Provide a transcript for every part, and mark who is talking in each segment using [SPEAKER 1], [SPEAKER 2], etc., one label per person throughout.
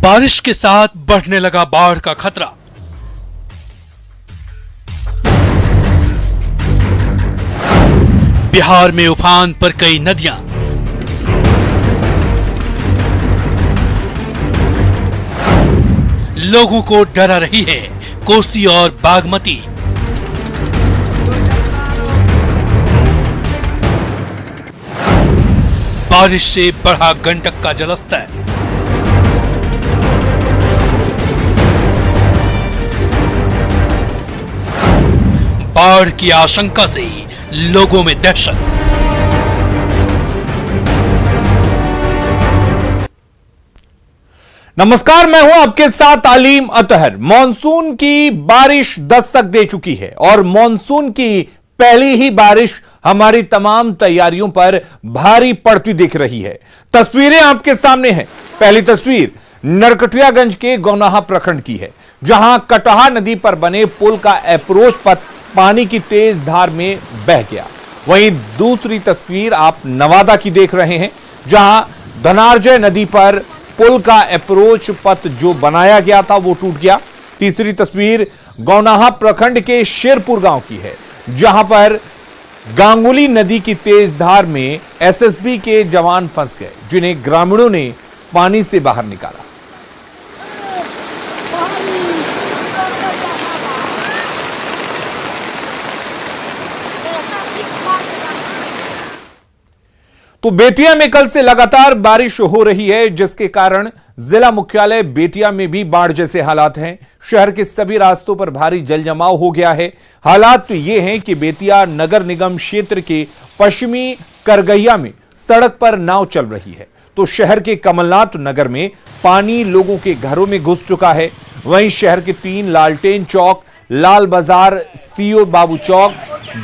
[SPEAKER 1] बारिश के साथ बढ़ने लगा बाढ़ का खतरा। बिहार में उफान पर कई नदियां। लोगों को डरा रही है कोसी और बागमती। बारिश से बढ़ा गंडक का जलस्तर। बाढ़ की आशंका से लोगों में दहशत।
[SPEAKER 2] नमस्कार, मैं हूं आपके साथ आलीम अतहर। मॉनसून की बारिश दस्तक दे चुकी है और मॉनसून की पहली ही बारिश हमारी तमाम तैयारियों पर भारी पड़ती दिख रही है। तस्वीरें आपके सामने हैं। पहली तस्वीर नरकटियागंज के गौनाहा प्रखंड की है, जहां कटहा नदी पर बने पुल का अप्रोच पथ पानी की तेज धार में बह गया। वहीं दूसरी तस्वीर आप नवादा की देख रहे हैं, जहां धनार्जय नदी पर पुल का अप्रोच पथ जो बनाया गया था वो टूट गया। तीसरी तस्वीर गौनाहा प्रखंड के शेरपुर गांव की है, जहां पर गांगुली नदी की तेज धार में एसएसबी के जवान फंस गए, जिन्हें ग्रामीणों ने पानी से बाहर निकाला। तो बेतिया में कल से लगातार बारिश हो रही है, जिसके कारण जिला मुख्यालय बेतिया में भी बाढ़ जैसे हालात हैं। शहर के सभी रास्तों पर भारी जल जमाव हो गया है। हालात तो ये हैं कि बेतिया नगर निगम क्षेत्र के पश्चिमी करगैया में सड़क पर नाव चल रही है, तो शहर के कमलनाथ नगर में पानी लोगों के घरों में घुस चुका है। वहीं शहर के 3 लालटेन चौक, लाल बाजार, सीओ बाबू चौक,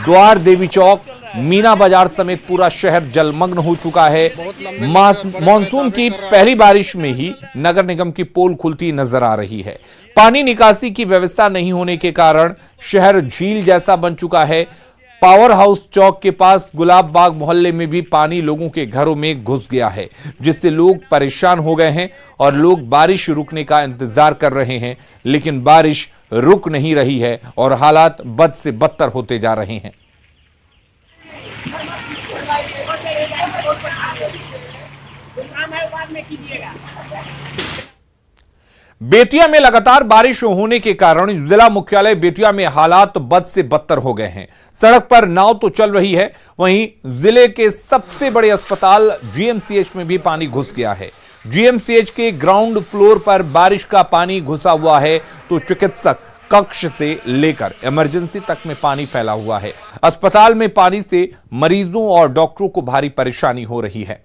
[SPEAKER 2] द्वार देवी चौक, मीना बाजार समेत पूरा शहर जलमग्न हो चुका है। मानसून की पहली बारिश में ही नगर निगम की पोल खुलती नजर आ रही है। पानी निकासी की व्यवस्था नहीं होने के कारण शहर झील जैसा बन चुका है। पावर हाउस चौक के पास गुलाब बाग मोहल्ले में भी पानी लोगों के घरों में घुस गया है, जिससे लोग परेशान हो गए हैं और लोग बारिश रुकने का इंतजार कर रहे हैं, लेकिन बारिश रुक नहीं रही है और हालात बद से बदतर होते जा रहे हैं। बेतिया में लगातार बारिश होने के कारण जिला मुख्यालय बेतिया में हालात बद से बदतर हो गए हैं। सड़क पर नाव तो चल रही है, वहीं जिले के सबसे बड़े अस्पताल जीएमसीएच में भी पानी घुस गया है। जीएमसीएच के ग्राउंड फ्लोर पर बारिश का पानी घुसा हुआ है, तो चिकित्सक कक्ष से लेकर इमरजेंसी तक में पानी फैला हुआ है। अस्पताल में पानी से मरीजों और डॉक्टरों को भारी परेशानी हो रही है।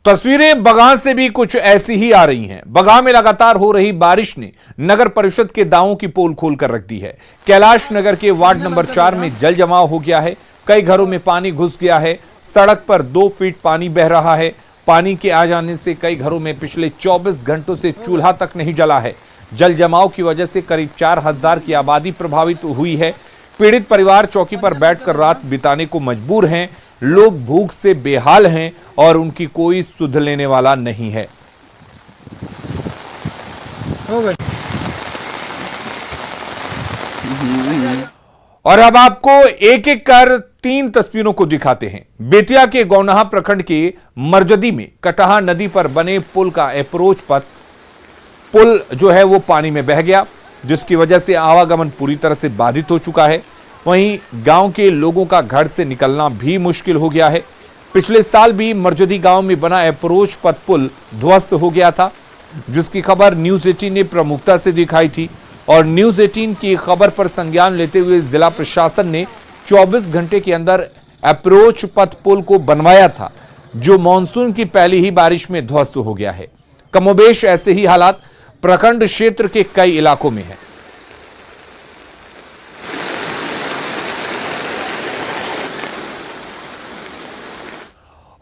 [SPEAKER 2] तस्वीरें बगहा से भी कुछ ऐसी ही आ रही हैं। बगहा में लगातार हो रही बारिश ने नगर परिषद के दावों की पोल खोलकर रख दी है। कैलाश नगर के वार्ड नंबर 4 में जल जमाव हो गया है। कई घरों में पानी घुस गया है। सड़क पर 2 फीट पानी बह रहा है। पानी के आ जाने से कई घरों में पिछले 24 घंटों से चूल्हा तक नहीं जला है। जल जमाव की वजह से करीब 4000 की आबादी प्रभावित हुई है। पीड़ित परिवार चौकी पर बैठकर रात बिताने को मजबूर हैं। लोग भूख से बेहाल हैं और उनकी कोई सुध लेने वाला नहीं है। और अब आपको एक एक कर 3 तस्वीरों को दिखाते हैं। बेतिया के गौनाहा प्रखंड के मरजदी में कटहा नदी पर बने पुल का अप्रोच पथ पुल जो है वो पानी में बह गया, जिसकी वजह से आवागमन पूरी तरह से बाधित हो चुका है। वहीं गांव के लोगों का घर से निकलना भी मुश्किल हो गया है। पिछले साल भी मरजदी गांव में बना अप्रोच पथ पुल ध्वस्त हो गया था, जिसकी खबर न्यूज 18 ने प्रमुखता से दिखाई थी और न्यूज 18 की खबर पर संज्ञान लेते हुए जिला प्रशासन ने 24 घंटे के अंदर अप्रोच पथ पुल को बनवाया था, जो मानसून की पहली ही बारिश में ध्वस्त हो गया है। कमोबेश ऐसे ही हालात प्रखंड क्षेत्र के कई इलाकों में है।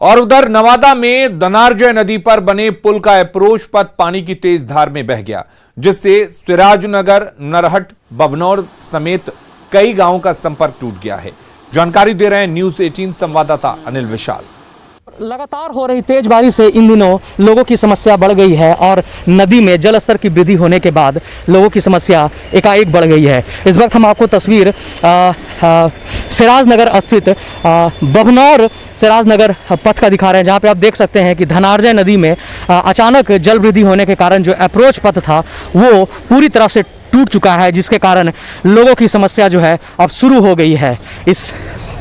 [SPEAKER 2] और उधर नवादा में धनार्जय नदी पर बने पुल का अप्रोच पथ पानी की तेज धार में बह गया, जिससे सिराजनगर, नरहट, बबनौर समेत कई गांवों का संपर्क टूट गया है। जानकारी दे रहे हैं न्यूज 18 संवाददाता अनिल विशाल।
[SPEAKER 3] लगातार हो रही तेज बारिश से इन दिनों लोगों की समस्या बढ़ गई है और नदी में जल स्तर की वृद्धि होने के बाद लोगों की समस्या एकाएक बढ़ गई है। इस वक्त हम आपको तस्वीर सिराजनगर स्थित बभनौर सिराजनगर पथ का दिखा रहे हैं, जहां पे आप देख सकते हैं कि धनार्जय नदी में अचानक जल वृद्धि होने के कारण जो अप्रोच पथ था वो पूरी तरह से टूट चुका है, जिसके कारण लोगों की समस्या जो है अब शुरू हो गई है। इस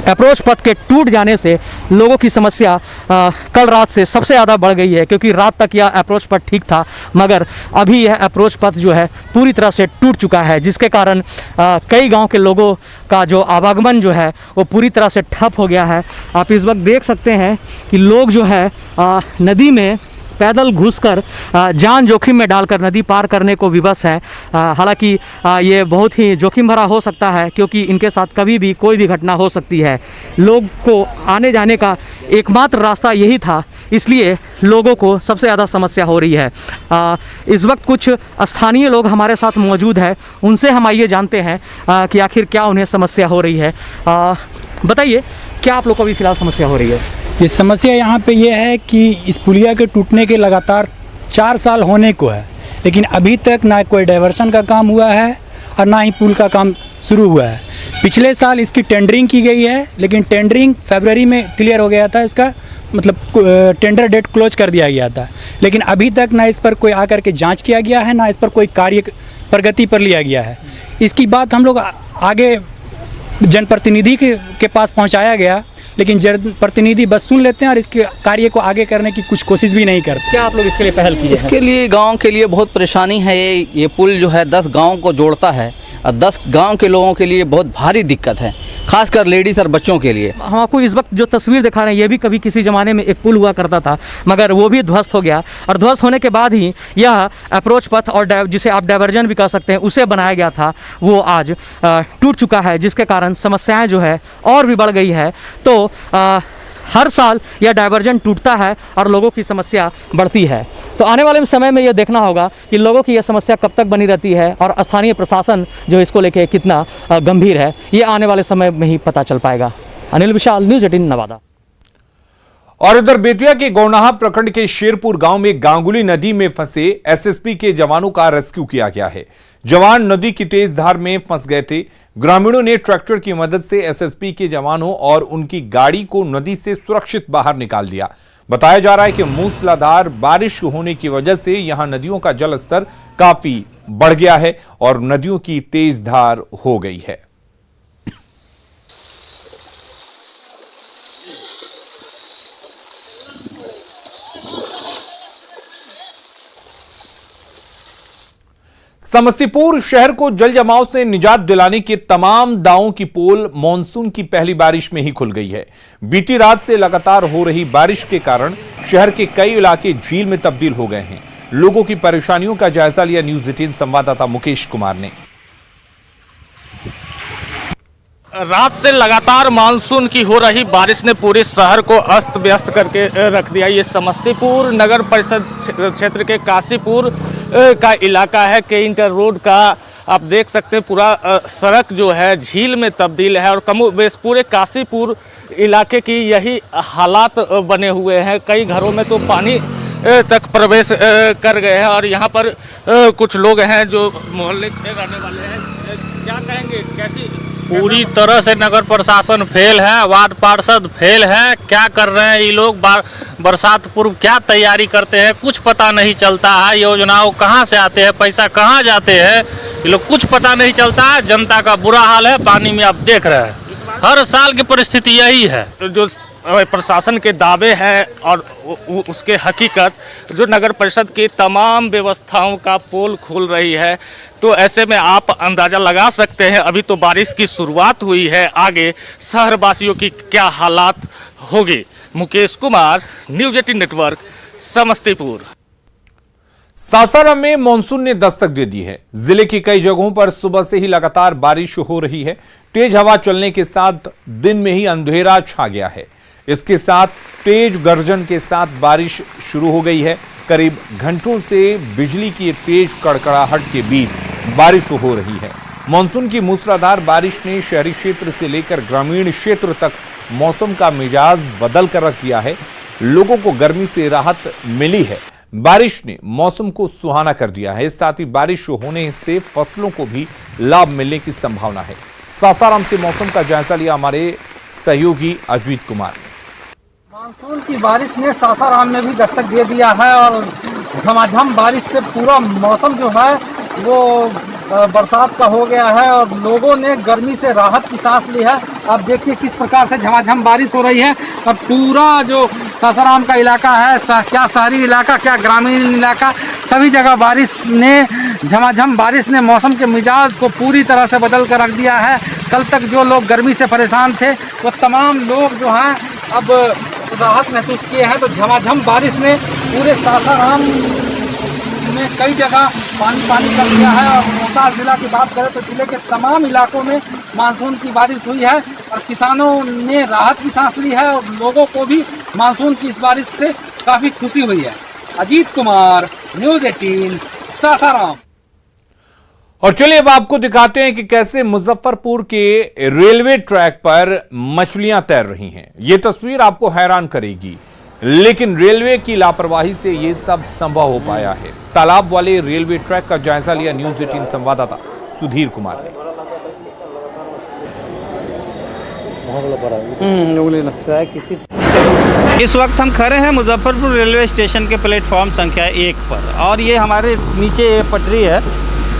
[SPEAKER 3] अप्रोच पथ के टूट जाने से लोगों की समस्या कल रात से सबसे ज़्यादा बढ़ गई है, क्योंकि रात तक यह अप्रोच पथ ठीक था, मगर अभी यह अप्रोच पथ जो है पूरी तरह से टूट चुका है, जिसके कारण कई गांव के लोगों का जो आवागमन जो है वो पूरी तरह से ठप हो गया है। आप इस वक्त देख सकते हैं कि लोग जो है नदी में पैदल घुसकर जान जोखिम में डालकर नदी पार करने को विवश है। हालांकि ये बहुत ही जोखिम भरा हो सकता है, क्योंकि इनके साथ कभी भी कोई भी घटना हो सकती है। लोग को आने जाने का एकमात्र रास्ता यही था, इसलिए लोगों को सबसे ज़्यादा समस्या हो रही है। इस वक्त कुछ स्थानीय लोग हमारे साथ मौजूद है, उनसे हम आइए जानते हैं कि आखिर क्या उन्हें समस्या हो रही है। बताइए, क्या आप लोग को अभी फ़िलहाल समस्या हो रही है?
[SPEAKER 4] ये समस्या यहाँ पे ये है कि इस पुलिया के टूटने के लगातार 4 साल होने को है, लेकिन अभी तक ना कोई डाइवर्सन का काम हुआ है और ना ही पुल का काम शुरू हुआ है। पिछले साल इसकी टेंडरिंग की गई है, लेकिन टेंडरिंग फरवरी में क्लियर हो गया था, इसका मतलब टेंडर डेट क्लोज कर दिया गया था, लेकिन अभी तक ना इस पर कोई आकर के जांच किया गया है, ना इस पर कोई कार्य प्रगति पर लिया गया है। इसकी बात हम लोग आगे जनप्रतिनिधि के पास पहुंचाया गया, लेकिन जनप्रतिनिधि बस सुन लेते हैं और इसके कार्य को आगे करने की कुछ कोशिश भी नहीं करते।
[SPEAKER 3] क्या आप लोग इसके लिए पहल की है?
[SPEAKER 5] इसके लिए गांव के लिए बहुत परेशानी है। ये पुल जो है 10 गांव को जोड़ता है और 10 गांव के लोगों के लिए बहुत भारी दिक्कत है, खासकर लेडीज़ और बच्चों के लिए।
[SPEAKER 3] हम आपको इस वक्त जो तस्वीर दिखा रहे हैं, ये भी कभी किसी ज़माने में एक पुल हुआ करता था, मगर वो भी ध्वस्त हो गया, और ध्वस्त होने के बाद ही यह अप्रोच पथ और जिसे आप डाइवर्जन भी कह सकते हैं उसे बनाया गया था, वो आज टूट चुका है, जिसके कारण समस्याएं जो है और भी बढ़ गई है। तो हर साल यह डाइवर्जन टूटता है और लोगों की समस्या बढ़ती है। तो आने वाले समय में यह देखना होगा कि लोगों की यह समस्या कब तक बनी रहती है और स्थानीय प्रशासन जो इसको लेके कितना गंभीर है, ये आने वाले समय में ही पता चल पाएगा। अनिल विशाल, न्यूज़ 18 नवादा।
[SPEAKER 2] और इधर बेतिया के गौनाहा प्रखंड के शेरपुर गांव में गांगुली नदी में फंसे एसएसपी के जवानों का रेस्क्यू किया गया है। जवान नदी की तेज धार में फंस गए थे। ग्रामीणों ने ट्रैक्टर की मदद से एसएसपी के जवानों और उनकी गाड़ी को नदी से सुरक्षित बाहर निकाल दिया। बताया जा रहा है कि मूसलाधार बारिश होने की वजह से यहां नदियों का जल स्तर काफी बढ़ गया है और नदियों की तेज धार हो गई है। समस्तीपुर शहर को जल जमाव से निजात दिलाने के तमाम दावों की पोल मॉनसून की पहली बारिश में ही खुल गई है। बीती रात से लगातार हो रही बारिश के कारण शहर के कई इलाके झील में तब्दील हो गए हैं। लोगों की परेशानियों का जायजा लिया न्यूज़ 18 संवाददाता मुकेश कुमार ने।
[SPEAKER 6] रात से लगातार मानसून की हो रही बारिश ने पूरे शहर को अस्त व्यस्त करके रख दिया। ये समस्तीपुर नगर परिषद क्षेत्र के काशीपुर का इलाका है। के इंटर रोड का आप देख सकते हैं, पूरा सड़क जो है झील में तब्दील है और कमोबेश पूरे काशीपुर इलाके की यही हालात बने हुए हैं। कई घरों में तो पानी तक प्रवेश कर गए हैं और यहाँ पर कुछ लोग हैं जो मोहल्ले के रहने वाले हैं। क्या कहेंगे, कैसी?
[SPEAKER 7] पूरी तरह से नगर प्रशासन फेल है, वार्ड पार्षद फेल है। क्या कर रहे हैं ये लोग? बरसात पूर्व क्या तैयारी करते हैं कुछ पता नहीं चलता है। योजनाओं कहाँ से आते हैं, पैसा कहाँ जाते हैं, ये लोग कुछ पता नहीं चलता है। जनता का बुरा हाल है, पानी में आप देख रहे हैं। हर साल की परिस्थिति यही है।
[SPEAKER 6] जो प्रशासन के दावे हैं और उसके हकीकत, जो नगर परिषद की तमाम व्यवस्थाओं का पोल खोल रही है, तो ऐसे में आप अंदाज़ा लगा सकते हैं अभी तो बारिश की शुरुआत हुई है, आगे शहरवासियों की क्या हालात होगी। Mukesh Kumar, news 18 network, Samastipur.
[SPEAKER 2] सासाराम में मानसून ने दस्तक दे दी है। जिले की कई जगहों पर सुबह से ही लगातार बारिश हो रही है। तेज हवा चलने के साथ दिन में ही अंधेरा छा गया है। इसके साथ तेज गर्जन के साथ बारिश शुरू हो गई है। करीब घंटों से बिजली की तेज कड़कड़ाहट के बीच बारिश हो रही है। मानसून की मूसलाधार बारिश ने शहरी क्षेत्र से लेकर ग्रामीण क्षेत्र तक मौसम का मिजाज बदल कर रख दिया है। लोगों को गर्मी से राहत मिली है। बारिश ने मौसम को सुहाना कर दिया है। साथ ही बारिश होने से फसलों को भी लाभ मिलने की संभावना है। सासाराम से मौसम का जायजा लिया हमारे सहयोगी अजीत कुमार ने।
[SPEAKER 8] मानसून की बारिश ने सासाराम में भी दस्तक दे दिया है और झमाझम बारिश से पूरा मौसम जो है वो बरसात का हो गया है और लोगों ने गर्मी से राहत की सांस ली है। अब देखिए किस प्रकार से झमाझम बारिश हो रही है और पूरा जो सासाराम का इलाका है, क्या शहरी इलाका क्या ग्रामीण इलाका, सभी जगह बारिश ने झमाझम बारिश ने मौसम के मिजाज को पूरी तरह से बदल कर रख दिया है। कल तक जो लोग गर्मी से परेशान थे वो तमाम लोग जो हैं अब राहत महसूस किए हैं। तो झमाझम बारिश ने पूरे सासाराम में कई जगह पानी कर दिया है और रोहतास जिला की बात करें तो जिले के तमाम इलाकों में मानसून की बारिश हुई है और किसानों ने राहत की सांस ली है और लोगों को भी मानसून की इस बारिश से काफ़ी खुशी हुई है। अजीत कुमार, न्यूज़ 18, सासाराम।
[SPEAKER 2] और चलिए अब आपको दिखाते हैं कि कैसे मुजफ्फरपुर के रेलवे ट्रैक पर मछलियां तैर रही हैं। यह तस्वीर आपको हैरान करेगी, लेकिन रेलवे की लापरवाही से यह सब संभव हो पाया है। तालाब वाले रेलवे ट्रैक का जायजा लिया न्यूज़ 18 संवाददाता सुधीर कुमार ने।
[SPEAKER 9] इस वक्त हम खड़े हैं मुजफ्फरपुर रेलवे स्टेशन के प्लेटफॉर्म संख्या 1 पर और ये हमारे नीचे पटरी है,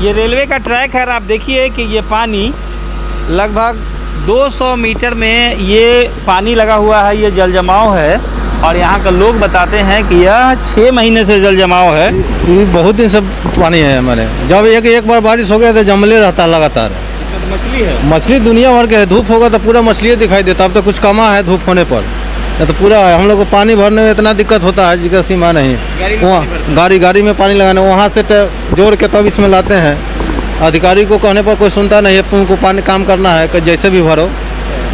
[SPEAKER 9] ये रेलवे का ट्रैक है। आप देखिए कि ये पानी लगभग 200 मीटर में ये पानी लगा हुआ है, ये जल जमाव है और यहाँ का लोग बताते हैं कि यह 6 महीने से जल जमाव है।
[SPEAKER 10] ये बहुत दिन से पानी है हमारे, जब एक बार बारिश हो गया तो जमले रहता है लगातार।
[SPEAKER 9] तो मछली है,
[SPEAKER 10] मछली दुनिया भर के है। धूप होगा तो पूरा मछली दिखाई देता। अब तो कुछ कमा है धूप होने पर, तो पूरा है। हम लोग को पानी भरने में इतना दिक्कत होता है जिसका सीमा नहीं। वहाँ गाड़ी में पानी लगाने, वहाँ से जोड़ के तब इसमें लाते हैं। अधिकारी को कहने पर कोई सुनता नहीं है। तुमको पानी काम करना है कि जैसे भी भरो,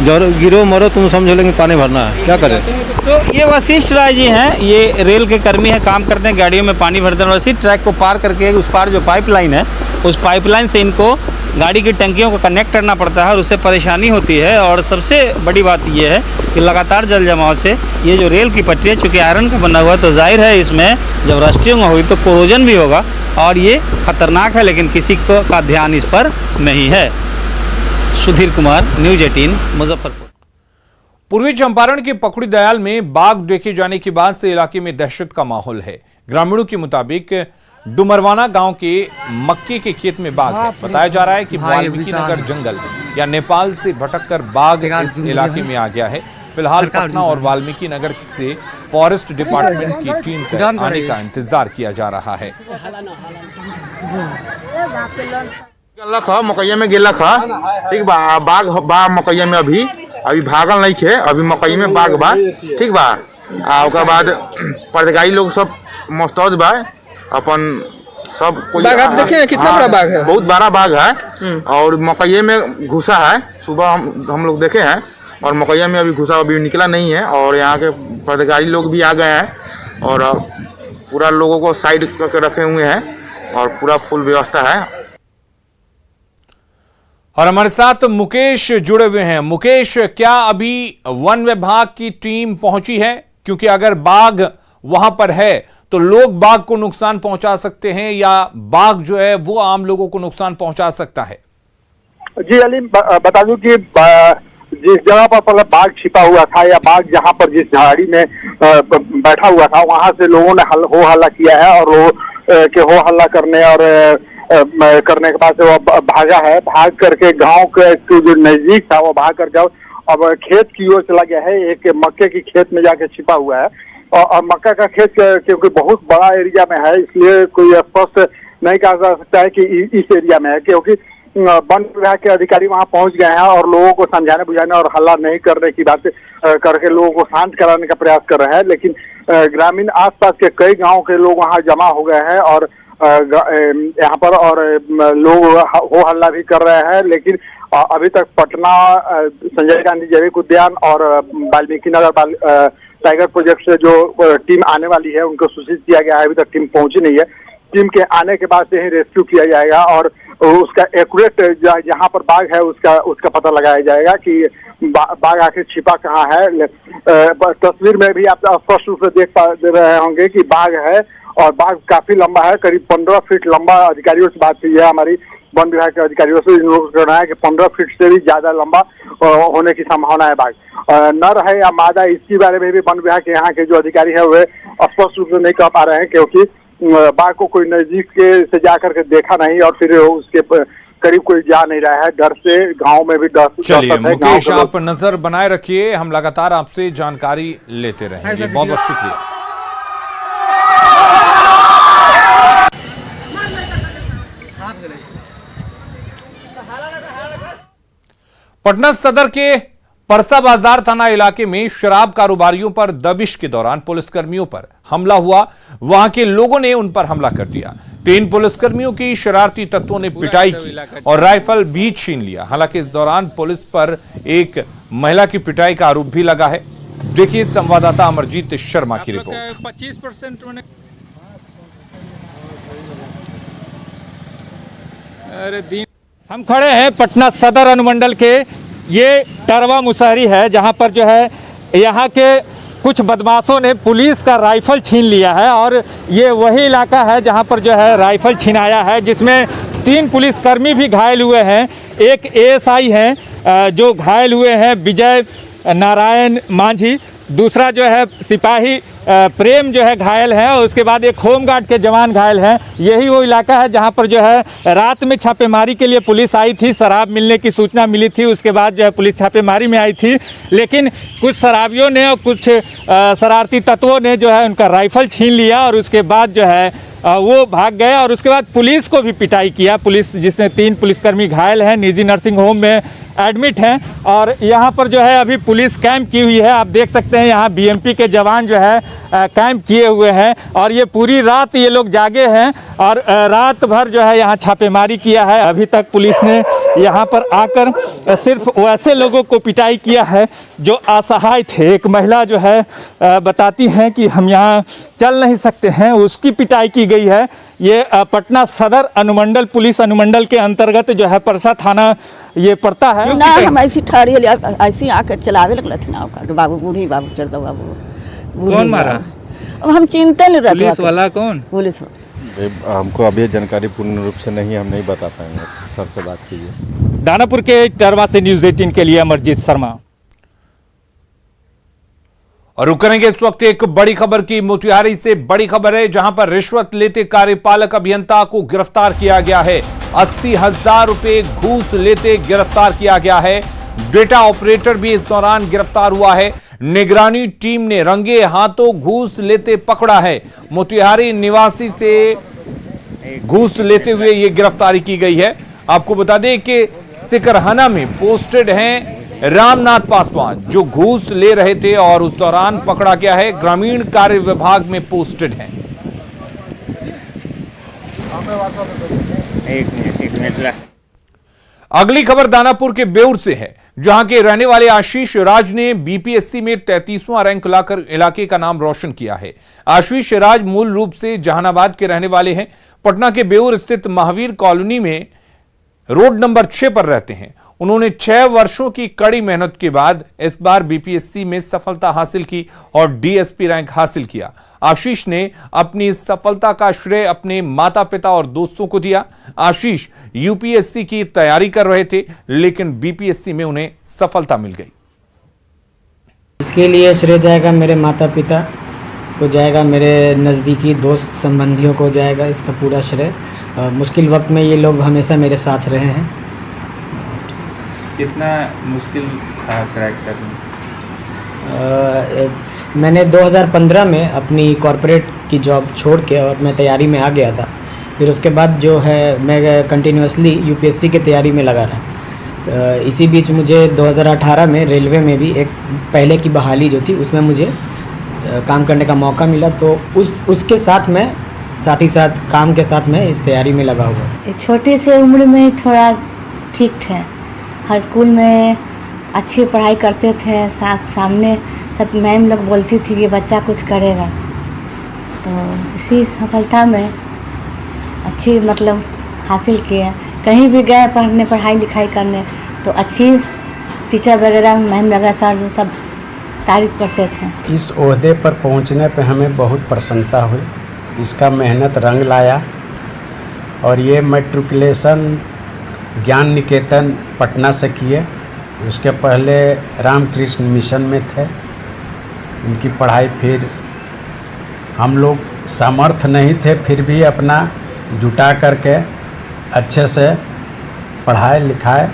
[SPEAKER 10] गिरो मरो तुम समझो, लेकिन पानी भरना है, क्या करें।
[SPEAKER 9] तो ये वशिष्ठ राय जी हैं, ये रेल के कर्मी हैं, काम करते हैं, गाड़ियों में पानी भरते हैं। वशिष्ठ ट्रैक को पार करके उस पार जो पाइपलाइन है, उस पाइपलाइन से इनको गाड़ी की टंकियों को कनेक्ट करना पड़ता है और उससे परेशानी होती है। और सबसे बड़ी बात ये है कि लगातार जल जमाव से ये जो रेल की पटरी है, चूँकि आयरन का बना हुआ है, तो जाहिर है इसमें जब रस्टिंग हुई तो कोरोजन भी होगा और ये खतरनाक है, लेकिन किसी का ध्यान इस पर नहीं है। सुधीर कुमार, न्यूज़ 18, मुजफ्फरपुर।
[SPEAKER 2] पूर्वी चंपारण के पकड़ी दयाल में बाघ देखे जाने के बाद से इलाके में दहशत का माहौल है। ग्रामीणों के मुताबिक डुमरवाना गांव के मक्के के खेत में बाघ है। बताया जा रहा है कि वाल्मीकि नगर जंगल या नेपाल से भटककर बाघ इस इलाके में आ गया है। फिलहाल पटना और वाल्मीकि नगर से फॉरेस्ट डिपार्टमेंट की टीम का आने का इंतजार किया जा रहा है।
[SPEAKER 11] मकैया में गेला खा, ठीक बा, बाघ बा मकैया में अभी भागल नहीं खे, अभी मकई में बाघ बा, ठीक बा। उसके बाद पटगाई लोग सब मस्तौद बा, अपन सब कोई
[SPEAKER 12] बाघ आप देखे कितना बड़ा बाघ है,
[SPEAKER 11] बहुत बड़ा बाघ है और मकैया में घुसा है। सुबह हम लोग देखे हैं और मकैया में अभी घुसा, अभी निकला नहीं है। और यहाँ के पटगाई लोग भी आ गए हैं और पूरा लोगों को साइड करके रखे हुए हैं और पूरा फुल व्यवस्था है।
[SPEAKER 2] और हमारे साथ मुकेश जुड़े हुए हैं। मुकेश, क्या अभी वन विभाग की टीम पहुंची है? क्योंकि अगर बाघ वहां पर है तो लोग बाघ को नुकसान पहुंचा सकते हैं या बाघ जो है वो आम लोगों को नुकसान पहुंचा सकता है?
[SPEAKER 13] जी अली, बता दूं कि जिस जगह पर बाघ छिपा हुआ था या बाघ जहां पर जिस झाड़ी में बैठा हुआ था, वहां से लोगों ने हो हल्ला किया है और हो हल्ला करने और करने के बाद से वो भागा है। भाग करके गांव के जो नजदीक था वो भाग कर जाओ अब खेत की ओर चला गया है। एक मक्के की खेत में जाके छिपा हुआ है और मक्का का खेत क्योंकि बहुत बड़ा एरिया में है, इसलिए कोई स्पष्ट नहीं कहा जा सकता है कि इस एरिया में है, क्योंकि वन विभाग के अधिकारी वहां पहुंच गए हैं और लोगों को समझाने बुझाने और हल्ला नहीं करने की बात करके लोगों को शांत कराने का प्रयास कर रहे हैं। लेकिन ग्रामीण आसपास के कई गाँव के लोग वहाँ जमा हो गए हैं और यहाँ पर और लोग हो हल्ला भी कर रहे हैं। लेकिन अभी तक पटना संजय गांधी जैविक उद्यान और वाल्मीकि नगर टाइगर प्रोजेक्ट से जो टीम आने वाली है उनको सूचित किया गया है। अभी तक टीम पहुंची नहीं है। टीम के आने के बाद से ही रेस्क्यू किया जाएगा और उसका एक्यूरेट जहाँ पर बाघ है उसका पता लगाया जाएगा कि बाघ आखिर छिपा कहाँ है। तस्वीर में भी आप स्पष्ट रूप से देख रहे होंगे कि बाघ है और बाघ काफी लंबा है, करीब 15 फीट लंबा। अधिकारियों से बात हुई है हमारी वन विभाग के अधिकारियों से, इन लोगों का कहना है कि 15 फीट से भी ज्यादा लंबा होने की संभावना है बाघ। नर है या मादा, इसके बारे में भी वन विभाग के यहाँ के जो अधिकारी है वे स्पष्ट रूप से नहीं कह पा रहे हैं, क्योंकि बाघ को कोई नजदीक से जाकर के देखा नहीं और फिर उसके करीब कोई जा नहीं रहा है। डर से गांव में भी डर।
[SPEAKER 2] चलिए मुकेश, आप नजर बनाए रखिए, हम लगातार आपसे जानकारी लेते रहेंगे। बहुत बहुत शुक्रिया। पटना सदर के परसा बाजार थाना इलाके में शराब कारोबारियों पर दबिश के दौरान पुलिसकर्मियों पर हमला हुआ। वहां के लोगों ने उन पर हमला कर दिया। 3 पुलिसकर्मियों की शरारती तत्वों ने पिटाई की और राइफल भी छीन लिया। हालांकि इस दौरान पुलिस पर एक महिला की पिटाई का आरोप भी लगा है। देखिए संवाददाता अमरजीत शर्मा की रिपोर्ट।
[SPEAKER 12] 25% हम खड़े हैं पटना सदर अनुमंडल के, ये टरवा मुसहरी है जहां पर जो है यहाँ के कुछ बदमाशों ने पुलिस का राइफल छीन लिया है। और ये वही इलाका है जहां पर जो है राइफल छिनाया है, जिसमें 3 पुलिसकर्मी भी घायल हुए हैं। एक एएसआई हैं जो घायल हुए हैं, विजय नारायण मांझी। दूसरा जो है सिपाही प्रेम जो है घायल है और उसके बाद एक होमगार्ड के जवान घायल हैं। यही वो इलाका है जहां पर जो है रात में छापेमारी के लिए पुलिस आई थी। शराब मिलने की सूचना मिली थी, उसके बाद जो है पुलिस छापेमारी में आई थी, लेकिन कुछ शराबियों ने और कुछ शरारती तत्वों ने जो है उनका राइफल छीन लिया और उसके बाद जो है वो भाग गए और उसके बाद पुलिस को भी पिटाई किया। पुलिस, जिसमें 3 पुलिसकर्मी घायल हैं, निजी नर्सिंग होम में एडमिट हैं। और यहाँ पर जो है अभी पुलिस कैंप की हुई है। आप देख सकते हैं यहाँ बीएमपी के जवान जो है कैंप किए हुए हैं और ये पूरी रात ये लोग जागे हैं और रात भर जो है यहाँ छापेमारी किया है। अभी तक पुलिस ने यहाँ पर आकर सिर्फ वैसे लोगों को पिटाई किया है जो असहाय थे। एक महिला जो है बताती हैं कि हम यहाँ चल नहीं सकते हैं, उसकी पिटाई की गई है। ये पटना सदर अनुमंडल पुलिस अनुमंडल के अंतर्गत जो है परसा थाना ये पड़ता है।
[SPEAKER 14] ना हम ऐसी ठहरी ऐसी आकर चलावे लगल थी ना कि बाबू बूढ़ी बाबू चढ़ दो बाबू।
[SPEAKER 12] कौन मारा?
[SPEAKER 14] अब हम चिंता नहीं रहते।
[SPEAKER 12] पुलिस वाला कौन?
[SPEAKER 14] पुलिस वाला।
[SPEAKER 10] हमको अभी जानकारी पूर्ण रूप से नहीं, हम नहीं बता पाएंगे, सर से बात कीजिए।
[SPEAKER 12] दानापुर के टरवा से न्यूज़ 18 के लिए अमरजीत शर्मा।
[SPEAKER 2] और रुक करेंगे इस वक्त एक बड़ी खबर की। मोतिहारी से बड़ी खबर है जहां पर रिश्वत लेते कार्यपालक अभियंता को गिरफ्तार किया गया है। 80,000 रुपए घूस लेते गिरफ्तार किया गया है। डेटा ऑपरेटर भी इस दौरान गिरफ्तार हुआ है। निगरानी टीम ने रंगे हाथों घूस लेते पकड़ा है। मोतिहारी निवासी से घूस लेते हुए यह गिरफ्तारी की गई है। आपको बता दें कि सिकरहना में पोस्टेड हैं रामनाथ पासवान, जो घूस ले रहे थे और उस दौरान पकड़ा गया है। ग्रामीण कार्य विभाग में पोस्टेड हैं।
[SPEAKER 12] एक मिनट।
[SPEAKER 2] अगली खबर दानापुर के बेउर से है, जहां के रहने वाले आशीष राज ने बीपीएससी में 33वां रैंक लाकर इलाके का नाम रोशन किया है। आशीष राज मूल रूप से जहानाबाद के रहने वाले हैं। पटना के बेउर स्थित महावीर कॉलोनी में रोड नंबर 6 पर रहते हैं। उन्होंने 6 वर्षों की कड़ी मेहनत के बाद इस बार बीपीएससी में सफलता हासिल की और डीएसपी रैंक हासिल किया। आशीष ने अपनी इस सफलता का श्रेय अपने माता पिता और दोस्तों को दिया। आशीष यूपीएससी की तैयारी कर रहे थे, लेकिन बीपीएससी में उन्हें सफलता मिल गई।
[SPEAKER 15] इसके लिए श्रेय जाएगा मेरे माता पिता को, जाएगा मेरे नज़दीकी दोस्त संबंधियों को, जाएगा इसका पूरा श्रेय। मुश्किल वक्त में ये लोग हमेशा मेरे साथ रहे हैं।
[SPEAKER 12] कितना मुश्किल था क्रैक करना?
[SPEAKER 15] मैंने 2015 में अपनी कॉरपोरेट की जॉब छोड़ के और मैं तैयारी में आ गया था। फिर उसके बाद जो है मैं कंटिन्यूसली यूपीएससी की तैयारी में लगा रहा। इसी बीच मुझे 2018 में रेलवे में भी एक पहले की बहाली जो थी उसमें मुझे काम करने का मौका मिला, तो उसके साथ मैं साथ ही साथ काम के साथ मैं इस तैयारी में लगा हुआ था।
[SPEAKER 16] छोटे से उम्र में थोड़ा ठीक थे, हर स्कूल में अच्छी पढ़ाई करते थे। सामने सब मैम लोग बोलती थी कि बच्चा कुछ करेगा, तो इसी सफलता में अच्छी मतलब हासिल किया। कहीं भी गए पढ़ने पढ़ाई लिखाई करने तो अच्छी टीचर वगैरह मैम वगैरह सर वो सब तारीफ करते थे।
[SPEAKER 17] इस ओहदे पर पहुंचने पे हमें बहुत प्रसन्नता हुई, इसका मेहनत रंग लाया और ये मैट्रिकुलेशन ज्ञान निकेतन पटना से किए। उसके पहले रामकृष्ण मिशन में थे, उनकी पढ़ाई फिर हम लोग सामर्थ्य नहीं थे, फिर भी अपना जुटा करके अच्छे से पढ़ाए लिखाए।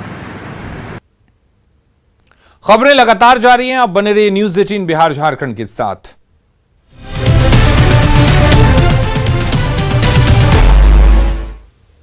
[SPEAKER 2] खबरें लगातार जारी हैं, अब बने रहिए न्यूज़ 18 बिहार झारखंड के साथ।